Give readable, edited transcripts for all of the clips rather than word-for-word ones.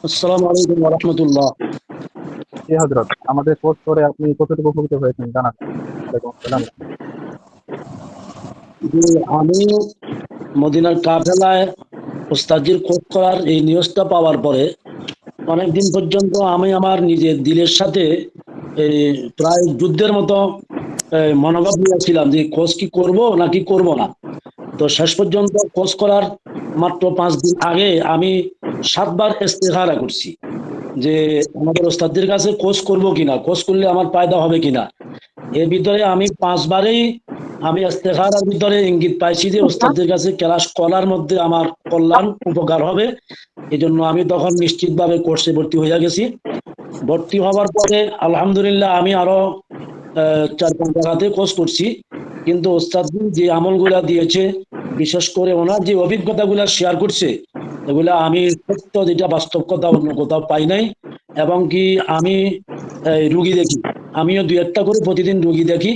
আসসালামু আলাইকুম ওয়া রাহমাতুল্লাহ। জি হযরত, আমাদের কোর্স করে আপনি কতটুকু উপকৃত হয়েছেন জানান। ওয়ালাইকুম আসসালাম। জি, আমি মদিনার কাফেলায় ওস্তাদের খোঁজ করার এই নিউজটা পাওয়ার পরে অনেকদিন পর্যন্ত আমি আমার নিজের দিলের সাথে এই প্রায় যুদ্ধের মতো মনোভাব নিয়েছিলাম যে খোঁজ কি করব নাকি করব না। তো শেষ পর্যন্ত খোঁজ করার মাত্র 5 দিন আগে আমি 7 বার ইস্তেখারা করছি যে আমাদের ওস্তাদের কাছে খোঁজ করব কিনা, খোঁজ করলে আমার ফায়দা হবে কিনা। এর ভিতরে আমি 5 বারেই আমি ইস্তেখারার ভিতরে ইঙ্গিত পাইছি যে ওস্তাদের কাছে ক্লাস করার মধ্যে আমার কল্যাণ উপকার হবে। এজন্য আমি তখন নিশ্চিতভাবে কোর্সে ভর্তি হয়ে গেছি। ভর্তি হওয়ার পরে আলহামদুলিল্লাহ আমি আরো 4-5 জায়গাতে কোর্স করছি, কিন্তু ওস্তাদ যে আমলগুলা দিয়েছে, বিশেষ করে ওনার যে অভিজ্ঞতাগুলা শেয়ার করছে, এগুলা আমি সত্য যেটা বাস্তব কথা অন্য কোথাও পাই নাই। এবং কি আমি রুগী দেখি, আমিও দুই একটা করে প্রতিদিন রুগী দেখি।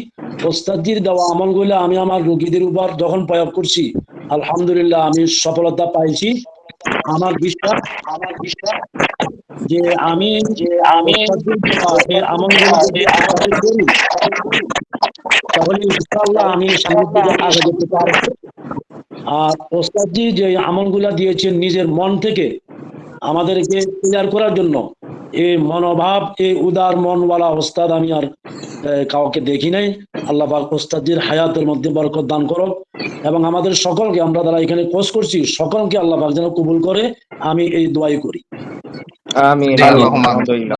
ওস্তাদজির দেওয়া আমলগুলা আমি আমার রুগীদের উপর যখন প্রয়োগ করছি, আলহামদুলিল্লাহ আমি সফলতা পাইছি। আমার বিশ্বাস যে আমি ওস্তাদজির দেওয়া এই আমলগুলো যদি ঠিকভাবে করি, তাহলে ইনশাআল্লাহ আমি সামনের দিকে আগে যেতে পারবো। আর ওস্তাদজি যে আমলগুলা দিয়েছেন নিজের মন থেকে আমাদেরকে ক্লিয়ার করার জন্য, এই মনোভাব, এই উদার মনওয়ালা ওস্তাদ আমি আর কাউকে দেখি নাই। আল্লাহ পাক ওস্তাদজির হায়াতের মধ্যে বরকত দান করো, এবং আমাদের সকলকে, আমরা যারা এখানে কোর্স করছি সকলকে আল্লাহ পাক যেন কবুল করে, আমি এই দোয়াই করি। আমিন জি, আমিন আল্লাহুম্মা আমিন। আলহামদুলিল্লাহ।